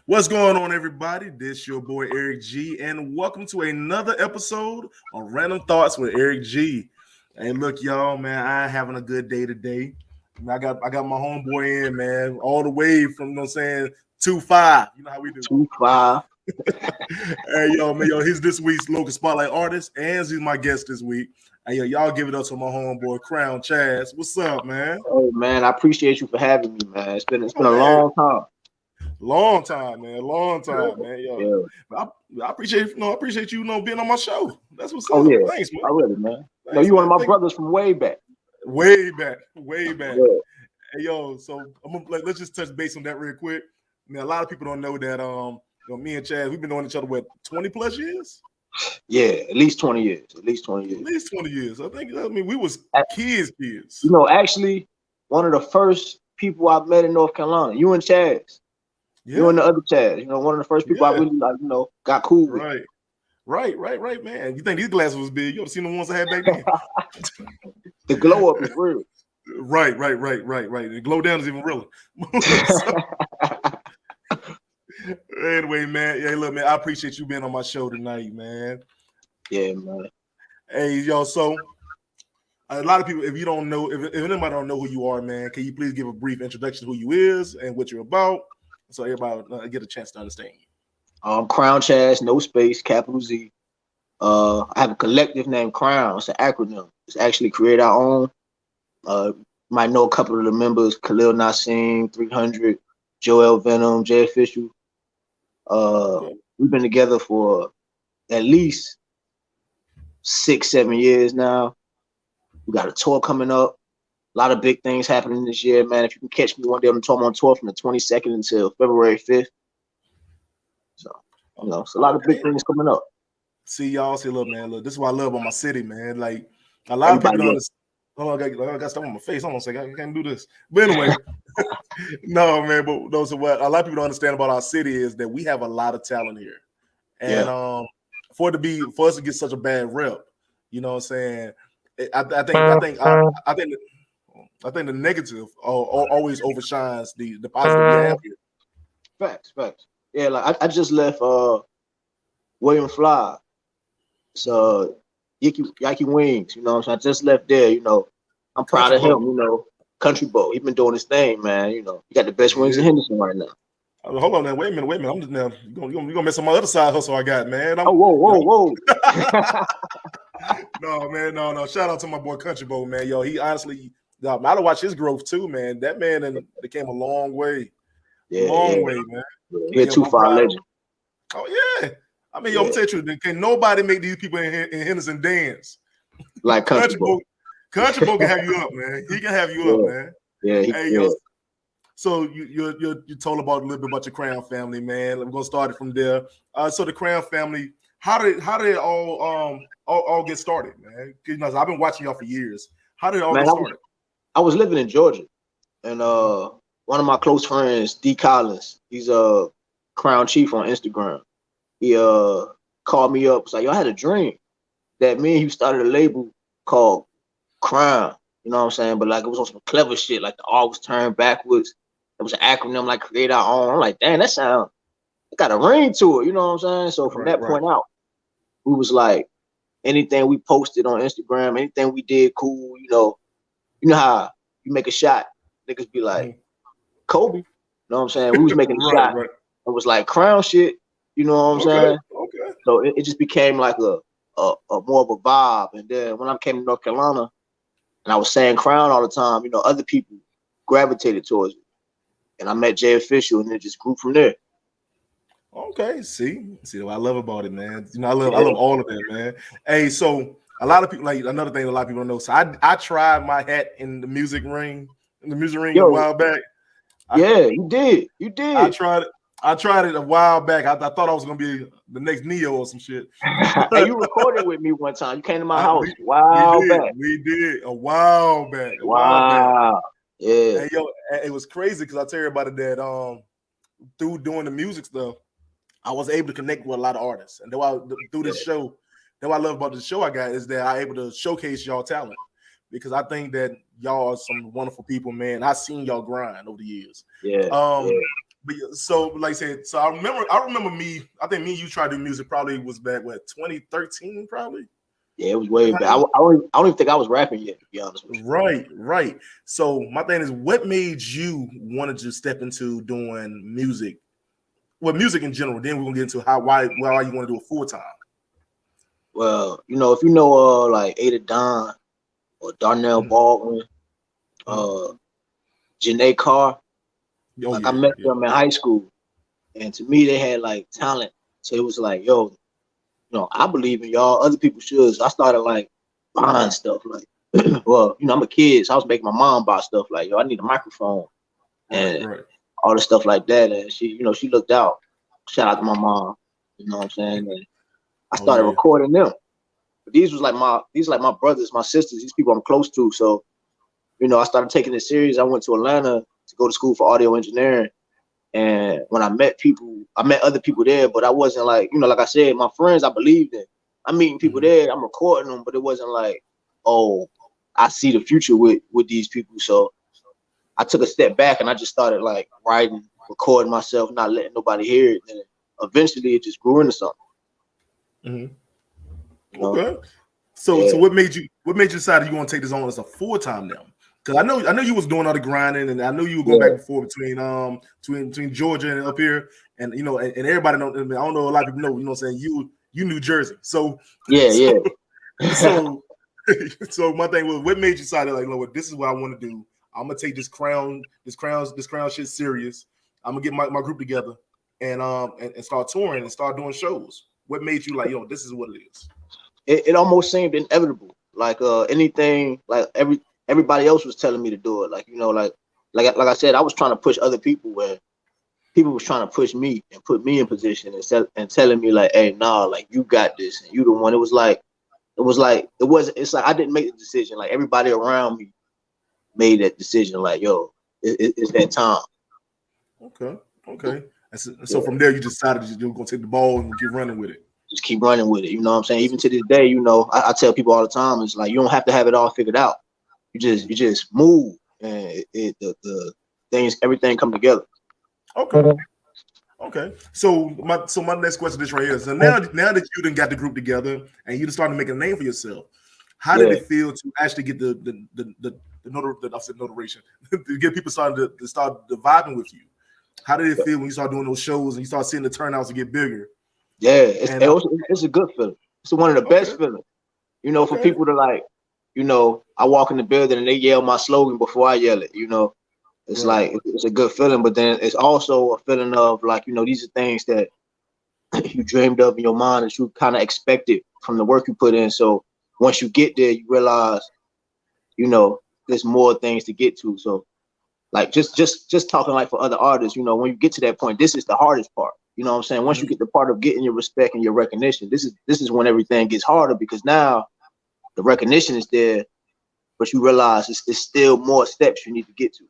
What's going on, everybody? This your boy Eric G, and welcome to another episode of Random Thoughts with Eric G. Hey, look, y'all, man, I having a good day today. I got my homeboy in, man, all the way from, 2-5. You know how we do. 2-5. Hey, yo, he's this week's local spotlight artist, and he's my guest this week. Hey, yo, y'all give it up to my homeboy CrownCHAZ. What's up, man? Oh man, I appreciate you for having me, man. It's been a long time. Long time, man. Yo, Yeah. I appreciate you, being on my show. That's what's Oh up. Yeah. Thanks, man. I really, man. Thanks, No, you one of man. my brothers from way back. Way back. Yeah. Hey, yo, so let's just touch base on that real quick. Man, a lot of people don't know that me and Chaz, we've been knowing each other 20 plus years. Yeah, at least 20 years. At least 20 years. I mean, we was kids. You know, actually, one of the first people I met in North Carolina, you and Chaz. Yeah. You and the other Chaz, one of the first people I really got cool with. Right, man. You think these glasses was big? You ought to seen the ones I had back then. The glow up is real. Right. The glow down is even realer. Anyway, man. Hey, look, man, I appreciate you being on my show tonight, man. Yeah, man. Hey, yo, so a lot of people, if anybody don't know who you are, man, can you please give a brief introduction to who you is and what you're about, so everybody get a chance to understand you. CrownCHAZ, no space, capital Z. I have a collective named Crown. It's an acronym. It's actually create our own. Might know a couple of the members: Khalil Nassim, 300, Joel Venom, Jay Official. We've been together for at least 6-7 years now. We got a tour coming up. A lot of big things happening this year, man. If you can catch me one day on the tour, I'm on tour from the 22nd until February 5th. So, it's a lot of big things coming up. Look, man, this is what I love about my city, man. Like, a lot of people don't understand. Hold on, I got stuff on my face. Hold on a second. I can't do this. But anyway, no, man. But those are what a lot of people don't understand about our city is that we have a lot of talent here, and for us to get such a bad rep, you know what I'm saying? I think the negative always overshines the positive we have here. Facts. Yeah, like I just left William Fly. So Yaki Wings, so I just left there, I'm proud of him, Country Boat. He's been doing his thing, man. He got the best wings in Henderson right now. Hold on now, wait a minute. I'm just now you're gonna mess up my other side hustle I got, man. Whoa. No. Shout out to my boy Country Boat, man. Yo, he honestly, I done watch his growth too, man. That man became a long way. Long way, man. He a 2-5 legend. Oh yeah. I mean, yo, I'm telling you, can nobody make these people in Henderson dance like Country Boat? Country Boat can have you up, man. He can have you up, man. Yeah. Yo, so you told about a little bit about your Crown family, man. I'm gonna start it from there. So the Crown family, how did it all get started, man? I've been watching y'all for years. How did it all get started? I was living in Georgia, and one of my close friends, D. Collins, he's a Crown Chief on Instagram. He called me up, was like, yo, I had a dream that me and you started a label called Crown. You know what I'm saying? But like it was on some clever shit, like the R was turned backwards. It was an acronym like create our own. I'm like, damn, it got a ring to it, you know what I'm saying? So from that point out, we was like, anything we posted on Instagram, anything we did cool, you know how you make a shot, niggas be like, Kobe. You know what I'm saying? We was making a shot. It was like Crown shit. You know what I'm saying? Okay. So it just became like a more of a vibe. And then when I came to North Carolina and I was saying Crown all the time, other people gravitated towards me. And I met Jay Official and it just grew from there. Okay, see what I love about it, man. I love all of that, man. Hey, so a lot of people, like another thing a lot of people don't know. So I tried my hat in the music ring a while back. You did. I tried it a while back. I thought I was gonna be the next Neo or some shit. Hey, you recorded with me one time. You came to my house. We did a while back. Wow. Yeah. Hey, yo, it was crazy because I tell you about it that through doing the music stuff, I was able to connect with a lot of artists, and through this show, what I love about the show I got is that I'm able to showcase y'all talent. Because I think that y'all are some wonderful people, man. I've seen y'all grind over the years. But so like I said, so I remember me. I think me and you tried to do music probably was back 2013 probably. Yeah, it was way back. I don't even think I was rapping yet, to be honest with you. Right. So my thing is, what made you want to step into doing music? Well, music in general. Then we're gonna get into why you want to do it full time. Well, if you know like Ada Don or Darnell Baldwin, Janae Carr, I met them in high school, and to me they had like talent. So it was like, yo, I believe in y'all. Other people should. So I started like buying stuff like, well, I'm a kid, so I was making my mom buy stuff like, yo, I need a microphone and all the stuff like that. And she, she looked out. Shout out to my mom. You know what I'm saying? And I started recording them. But these like my brothers, my sisters, these people I'm close to. So, I started taking it serious. I went to Atlanta to go to school for audio engineering. And when I met other people there, but I wasn't like, like I said, my friends I believed in. I'm meeting people there, I'm recording them, but it wasn't like, oh, I see the future with these people. So I took a step back and I just started like writing, recording myself, not letting nobody hear it. And eventually it just grew into something. Okay. So what made you decide you want to take this on as a full-time now? Because I know you was doing all the grinding, and I knew you were going back and forth between Georgia and up here, and and everybody know. I don't know, a lot of people know. You know what I'm saying? You New Jersey, so so my thing was, what made you decide like, what, this is what I want to do. I'm gonna take this crown shit serious. I'm gonna get my group together and start touring and start doing shows. What made you like, this is what it is? It almost seemed inevitable. Like anything, like everybody else was telling me to do it. Like, like I said, I was trying to push other people where people was trying to push me and put me in position and telling me like, hey, nah, like you got this and you the one. It's like I didn't make the decision. Like everybody around me made that decision. Like, yo, it's that time. Okay. So from there, you decided you're gonna take the ball and keep running with it. Just keep running with it. You know what I'm saying? Even to this day, I tell people all the time, it's like you don't have to have it all figured out. You just move, and the things, everything come together. Okay. So my next question is right here. So now that you done got the group together and you started making a name for yourself, how did it feel to actually get the notoriation to get people starting to start vibing with you? How did it feel when you start doing those shows and you start seeing the turnouts get bigger? Yeah, it's a good feeling. It's one of the best feelings. For people to like, I walk in the building and they yell my slogan before I yell it. It's like it's a good feeling, but then it's also a feeling of like, these are things that you dreamed of in your mind that you kind of expected from the work you put in. So once you get there, you realize, there's more things to get to. So like just talking like for other artists, when you get to that point, this is the hardest part. You know what I'm saying? Once you get the part of getting your respect and your recognition, this is when everything gets harder, because now the recognition is there, but you realize it's still more steps you need to get to.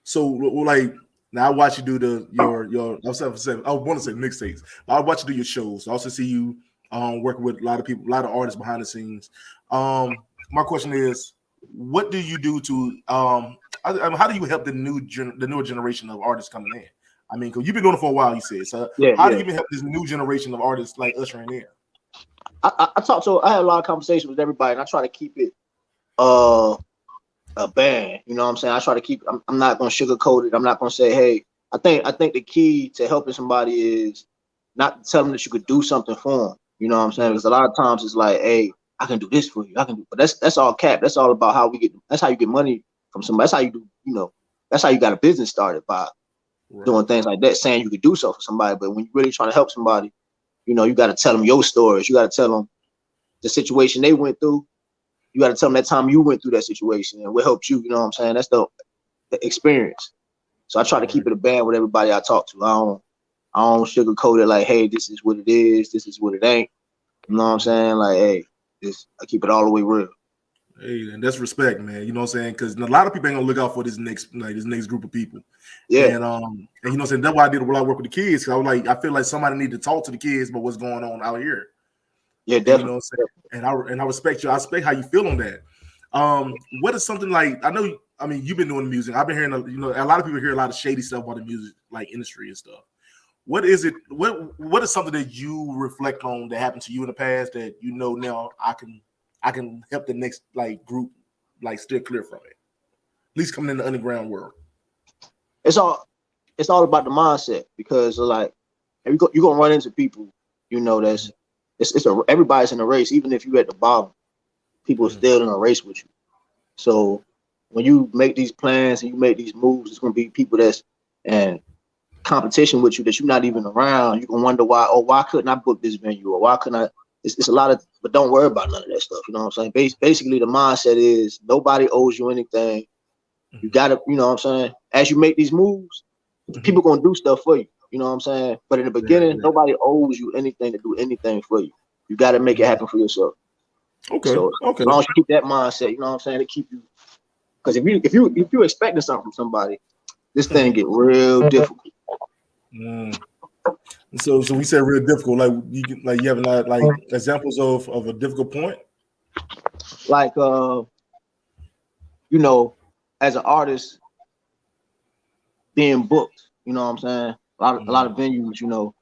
So like now I watch you do your I want to say mixtapes. I watch you do your shows. I also see you working with a lot of people, a lot of artists behind the scenes. My question is, what do you do to how do you help the newer generation of artists coming in? I mean, because you've been doing it for a while, you said. So how do you even help this new generation of artists like ushering in? I have a lot of conversations with everybody, and I try to keep it a band. You know what I'm saying? I try to keep. I'm not gonna sugarcoat it. I'm not gonna say, hey. I think the key to helping somebody is not to tell them that you could do something for them. You know what I'm saying? Because a lot of times it's like, hey, I can do this for you. I can do, but that's all cap. That's all about how we get. That's how you get money from somebody. That's how you do. That's how you got a business started, by doing things like that, saying you could do so for somebody. But when you're really trying to help somebody, you got to tell them your stories. You got to tell them the situation they went through. You got to tell them that time you went through that situation and what helped you. You know what I'm saying? That's the experience. So I try to keep it a band with everybody I talk to. I don't sugarcoat it like, hey, this is what it is. This is what it ain't. You know what I'm saying? Like, hey, I keep it all the way real. Hey, and that's respect, man. You know what I'm saying? Because a lot of people ain't gonna look out for this next group of people. Yeah. And you know what I'm saying? That's why I did a lot of work with the kids. Cause I feel like somebody need to talk to the kids about what's going on out here. Yeah, definitely. You know what I'm saying? And I respect you. I respect how you feel on that. What is something like, I know I mean, you've been doing music. I've been hearing, a lot of people hear a lot of shady stuff about the music, like industry and stuff. What is it? What is something that you reflect on that happened to you in the past that now I can help the next like group like steer clear from it? At least coming in the underground world. It's all about the mindset, because like you're gonna run into people, that's everybody's in a race. Even if you at the bottom, people are still in a race with you. So when you make these plans and you make these moves, it's gonna be people that's in competition with you that you're not even around. You're gonna wonder why couldn't I book this venue, or why couldn't I? It's a lot of, but don't worry about none of that stuff. You know what I'm saying? Basically, the mindset is nobody owes you anything. You gotta, you know what I'm saying? As you make these moves, people gonna do stuff for you. You know what I'm saying? But in the beginning, nobody owes you anything to do anything for you. You gotta make it happen for yourself. Okay. So as long as you keep that mindset, you know what I'm saying, to keep you. Because if you're expecting something from somebody, this thing get real difficult. So we said real difficult. Like you have like examples of a difficult point. Like as an artist being booked, you know what I'm saying? A lot of venues, you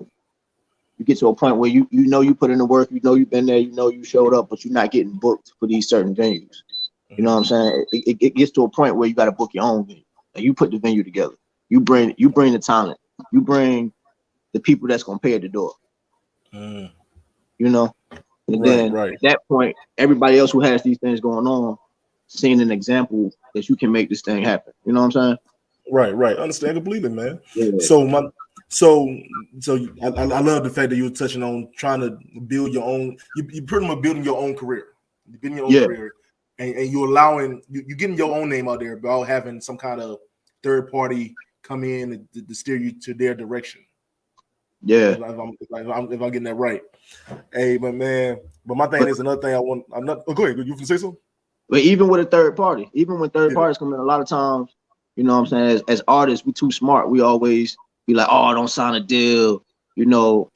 get to a point where you put in the work, you've been there, you showed up, but you're not getting booked for these certain venues. You know what I'm saying? It gets to a point where you got to book your own venue. Like you put the venue together. You bring the talent. You bring the people that's gonna pay at the door. And then at that point, everybody else who has these things going on, seeing an example that you can make this thing happen. You know what I'm saying? Right. Understand completely, man. Yeah. So I love the fact that you were touching on trying to build your own. You pretty much building your own career. You're building your own career, and you're allowing you getting your own name out there, but having some kind of third party come in to steer you to their direction. Yeah. If I'm getting that right. Hey, but my thing is another thing I want. I'm not. Oh, go ahead. You can say something. But even with a third party, even when third parties come in, a lot of times, you know what I'm saying, as artists, we too smart. We always be like, oh, don't sign a deal.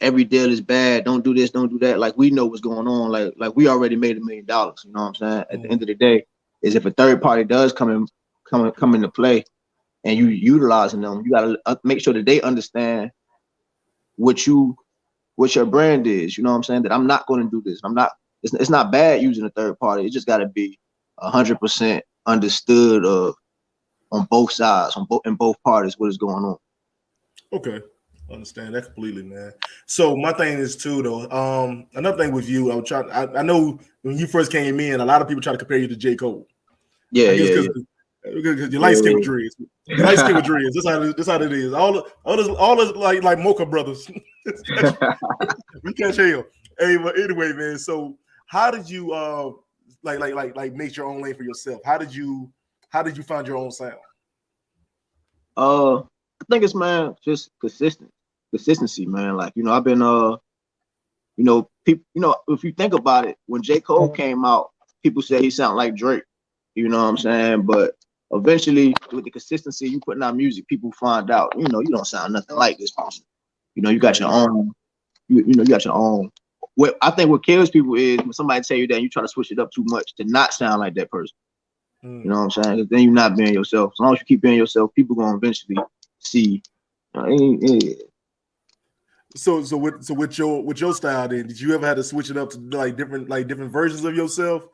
Every deal is bad. Don't do this, don't do that. Like we know what's going on. Like we already made $1 million. You know what I'm saying? At the end of the day, is if a third party does come into play, and you utilizing them, you gotta make sure that they understand what your brand is. You know what I'm saying? That I'm not going to do this. It's not bad using a third party. It just got to be 100% understood on both sides, in both parties, what is going on. Okay, understand that completely, man. So my thing is too, though. Another thing with you, I know when you first came in, a lot of people try to compare you to J. Cole. Yeah, because you light skin with dreads. You light skin with dreads. That's how it is. All this like Mocha brothers. We can't tell. Hey, but anyway, man. So how did you like make your own lane for yourself? How did you find your own sound? I think it's, man, just consistency, man. Like, I've been people, if you think about it, when J. Cole came out, people said he sounded like Drake. You know what I'm saying? But eventually, with the consistency you putting out music, people find out, you don't sound nothing like this person. You got your own, you got your own. What I think what kills people is when somebody tell you that and you try to switch it up too much to not sound like that person. You know what I'm saying? 'Cause then you're not being yourself. As long as you keep being yourself, people gonna eventually see. So with your style, then did you ever have to switch it up to different versions of yourself?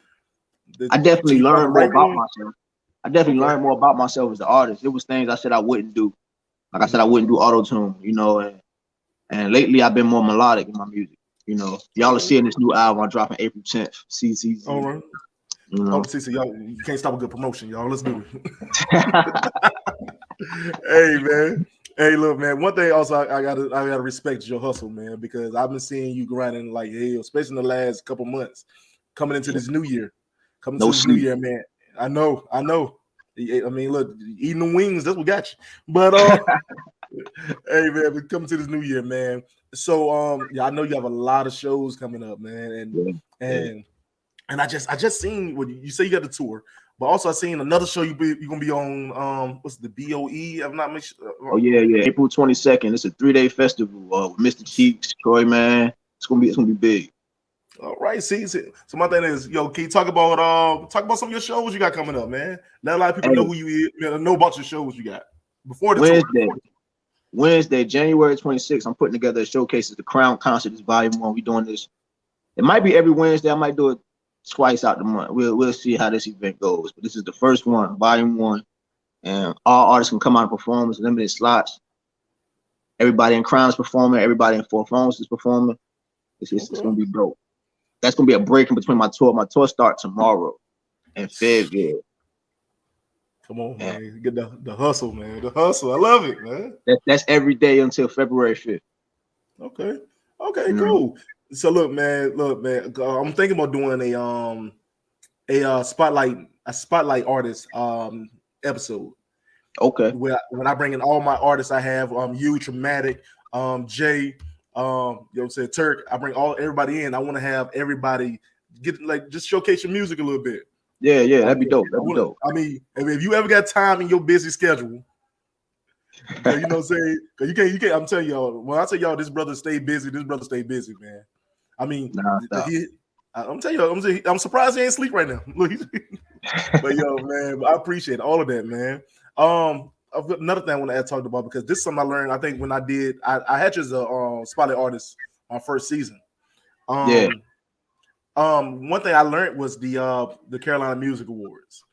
I definitely learned more about myself. I definitely learned more about myself as an artist. It was things I said I wouldn't do. Like I said, I wouldn't do auto-tune, and lately I've been more melodic in my music. Y'all are seeing this new album I'm dropping April 10th. CC. All right. CC, y'all, you can't stop a good promotion, y'all. Let's do it. Hey, man. Hey, look, man. One thing also I gotta respect your hustle, man, because I've been seeing you grinding like hell, especially in the last couple months, coming into this new year. New year, man. I know. I mean, look, eating the wings, that's what got you. But hey, man, we're coming to this new year, man. So I know you have a lot of shows coming up, man, and I just seen what you say you got the tour, but also I seen another show you're gonna be on. What's the BOE? I'm not sure. Oh yeah, April 22nd. It's a 3-day festival with Mr. Cheeks, Troy, man. It's gonna be big. All right, see. So my thing is, yo, can you talk about some of your shows you got coming up, man? Let a lot of people know Hey, who you is, know about your shows you got before the tour. Wednesday, January 26th, I'm putting together a showcase of the CrownCHAZ Volume 1. We doing this. It might be every Wednesday. I might do it twice out the month. We'll see how this event goes. But this is the first one, Volume 1. And all artists can come out and perform. It's limited slots. Everybody in Crown is performing. Everybody in Four Phones is performing. It's going to be dope. That's going to be a break in between my tour. My tour starts tomorrow in February. Come on, man. Get the hustle, man. The hustle. I love it, man. That's every day until February 5th. Okay, cool. So look, man. I'm thinking about doing a spotlight artist episode. Okay. When I bring in all my artists, I have you, Traumatic, Jay, you know what I'm saying, Turk. I bring everybody in. I want to have everybody get just showcase your music a little bit. Yeah, that'd be dope. That'd be dope. I mean, if you ever got time in your busy schedule, you know what I'm saying? Because you can't. I'm telling y'all, when I tell y'all this brother stay busy, man. I mean, I'm telling you, I'm surprised he ain't sleep right now. But yo, man, I appreciate all of that, man. I've got another thing I want to talk about because this is something I learned. I think when I had you as a spotlight artist my first season. One thing I learned was the Carolina Music Awards.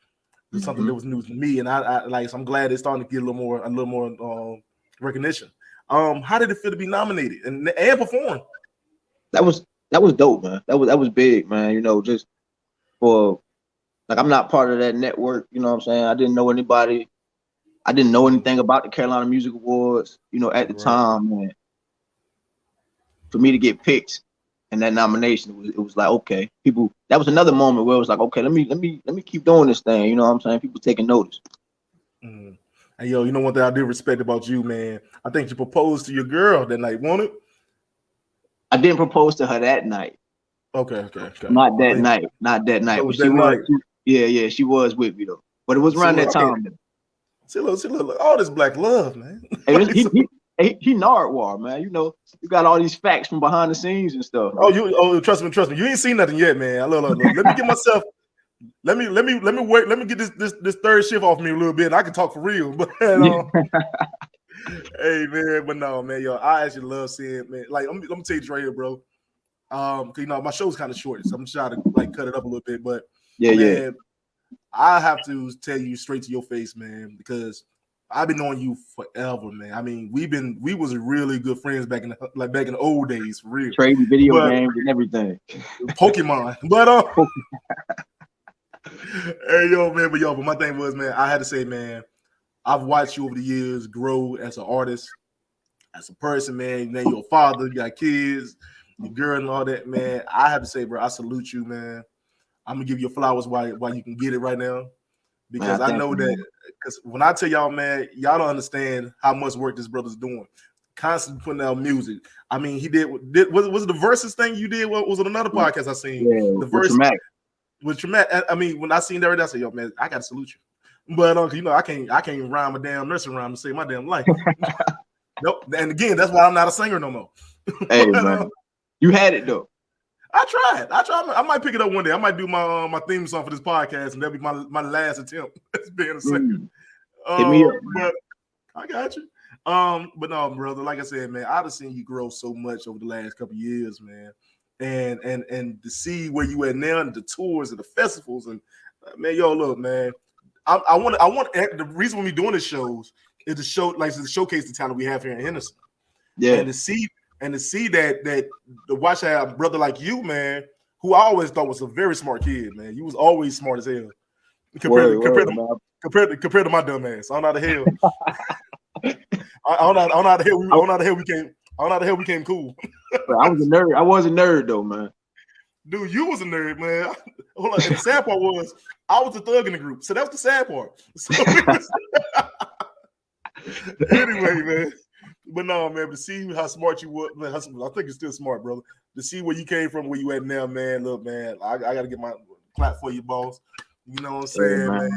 It was something that was new to me, and so I'm glad it's starting to get a little more recognition. How did it feel to be nominated and perform? That was dope, man. That was big, man. You know, just for I'm not part of that network. You know what I'm saying? I didn't know anybody. I didn't know anything about the Carolina Music Awards. You know, at the time, man. For me to get picked in that nomination, it was like, okay, people. That was another moment where it was like, okay, let me keep doing this thing. You know what I'm saying? People taking notice. And yo, you know one thing I do respect about you, man. I think you proposed to your girl that night, won't it? I didn't propose to her that night. Okay. Not that night. But she was. Yeah, she was with me though. But it was around that time. See, look, all this black love, man. Hey, he Nardwar, man. You know, you got all these facts from behind the scenes and stuff. Oh, trust me. You ain't seen nothing yet, man. Look. Let me get myself. Let me wait. Let me get this third shift off me a little bit, and I can talk for real. But hey, man. But no, man, yo, I actually love seeing, man. Like, let me tell you this right here, bro. You know, my show's kind of short, so I'm trying to cut it up a little bit. But man, I have to tell you straight to your face, man, because I've been knowing you forever, man. I mean, we was really good friends back in the old days, for real. Trading video games and everything. Pokemon, but hey, yo, man, but my thing was, man, I had to say, man, I've watched you over the years grow as an artist, as a person, man. Then you're a father, you got kids, your girl, and all that, man. I have to say, bro, I salute you, man. I'm gonna give you flowers while you can get it right now, because I know that. Because when I tell y'all, man, y'all don't understand how much work this brother's doing. Constantly putting out music. I mean, he did was it the verses thing you did? What was it another podcast I seen? Yeah, the verse with Traumatic. I mean, when I seen that, I said, yo, man, I gotta salute you. But you know, I can't rhyme a damn nursery rhyme to save my damn life. Nope. And again, that's why I'm not a singer no more. Hey, man, you had it though. I tried. I might pick it up one day. I might do my theme song for this podcast, and that'll be my last attempt as being a singer. Hit me up, but I got you. But no, brother, like I said, man, I've seen you grow so much over the last couple of years, man. And to see where you at now, and the tours and the festivals, and man, yo, look, man, I want the reason we doing the shows is to showcase the talent we have here in Henderson. Yeah, and to see that watch a brother like you, man, who I always thought was a very smart kid, man. You was always smart as hell compared to my dumb ass. I don't know how the hell. I don't know how the hell we came cool. I was a nerd. I was a nerd though, man. Dude, you was a nerd, man. Hold on. And the sad part was I was the thug in the group, so that was the sad part. So, anyway, man. But no, man, to see how smart you were, man, I think you're still smart, brother. To see where you came from, where you at now, man. Look, man, I got to get my clap for you, boss. You know what I'm saying, man?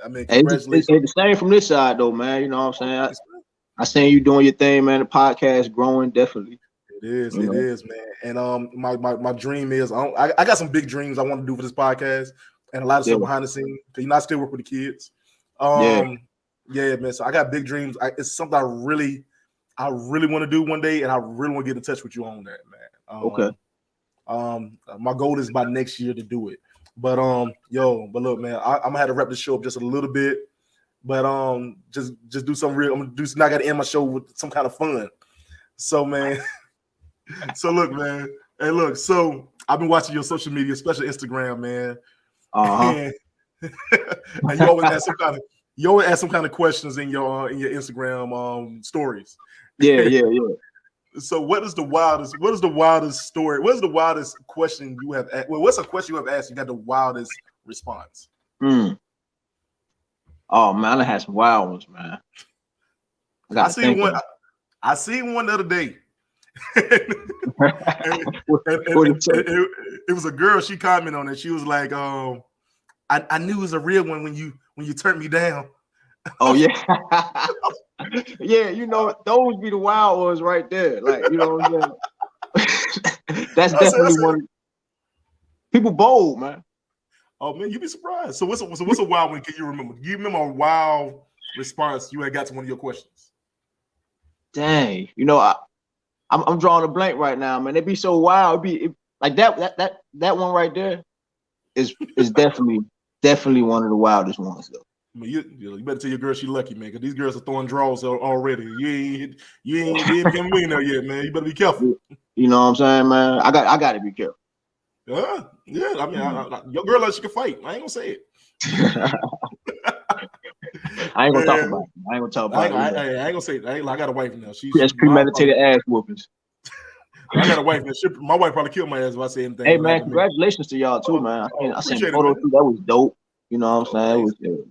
I mean, congratulations. It's the same from this side, though, man. You know what I'm saying? I seen you doing your thing, man. The podcast growing, definitely. It is, man. And my dream is I got some big dreams I want to do for this podcast, and a lot of stuff behind the scenes. Because I still work with the kids. Yeah, man. So I got big dreams. It's something I really want to do one day, and I really want to get in touch with you on that, man. My goal is by next year to do it. But but look, man, I'm gonna have to wrap the show up just a little bit. But just do some real. I'm gonna do. Now I got to end my show with some kind of fun. So, man. So look, man. Hey, look. So I've been watching your social media, especially Instagram, man. And you always ask some kind of questions in your Instagram stories. Yeah. So what is the wildest story? What is the wildest question you have asked? Well, what's a question you have asked? You got the wildest response. Oh man, I had some wild ones, man. I seen one the other day. It was a girl. She commented on it. She was like, I knew it was a real one when you turned me down. Oh yeah. Yeah, those be the wild ones right there. Like, what I'm saying? That's definitely one. People bold, man. Oh man, you'd be surprised. So what's a wild one? Can you remember? Do you remember a wild response you had got to one of your questions? Dang, I'm drawing a blank right now, man. It'd be so wild. Like that one right there is definitely one of the wildest ones though. I mean, you better tell your girl she lucky, man, because these girls are throwing draws already. You ain't become a millionaire yet, man. You better be careful. You know what I'm saying, man? I got to be careful. Yeah. I mean, your girl she can fight. I ain't gonna say it. I ain't gonna talk about it. I ain't gonna say it. I got a wife now. She's premeditated ass whoopings. I got a wife now. My wife probably killed my ass if I say anything. Hey man, congratulations to y'all too, man. I seen a photo too. That was dope. You know what I'm saying?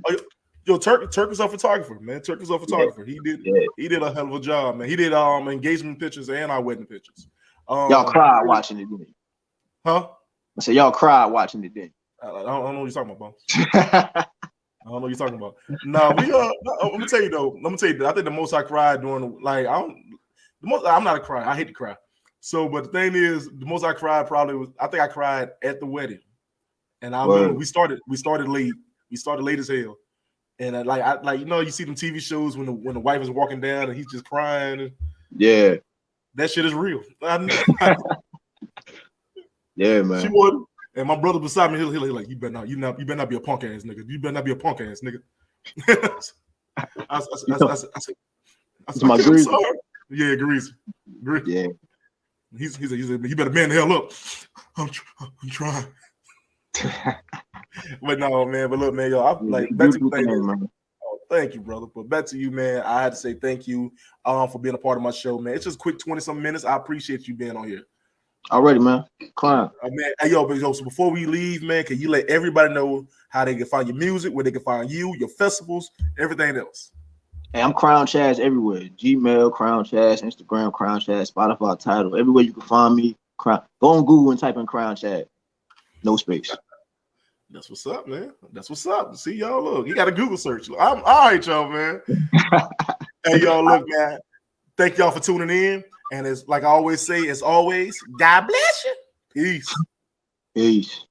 Yo, Turk is a photographer, man. Turk is a photographer. He did a hell of a job, man. He did engagement pictures and our wedding pictures. Y'all cried watching it, didn't you? Huh? I said y'all cried watching it, didn't you? I don't know what you're talking about, I don't know what you're talking about. No, I'm gonna tell you though. I think the most I cried during I'm not a crier. I hate to cry. So, but the thing is, the most I cried probably was I think I cried at the wedding, and I remember we started late. We started late as hell, and you see them TV shows when the wife is walking down and he's just crying. Yeah, that shit is real. Yeah, man. She wasn't. And my brother beside me, he's like, you better not be a punk ass nigga. You better not be a punk ass nigga. I said, my Greasy. Yeah, Greasy. Yeah. He's like, you better man the hell up. I'm trying. But no, man. But look, man, yo, I'm like back to you, man. Oh, thank you, brother. But back to you, man. I had to say thank you for being a part of my show, man. It's just a quick 20-some minutes. I appreciate you being on here. Already, man. Clown. Man, hey, so before we leave, man, can you let everybody know how they can find your music, where they can find you, your festivals, everything else? Hey, I'm CrownCHAZ everywhere. Gmail, CrownCHAZ, Instagram, CrownCHAZ, Spotify, Tidal. Everywhere you can find me. Go on Google and type in CrownCHAZ. No space. That's what's up, man. That's what's up. See, y'all, look. You got a Google search. I'm all right, y'all, man. Hey, y'all, look, man. Thank y'all for tuning in. And it's like I always say, as always, God bless you. Peace. Peace.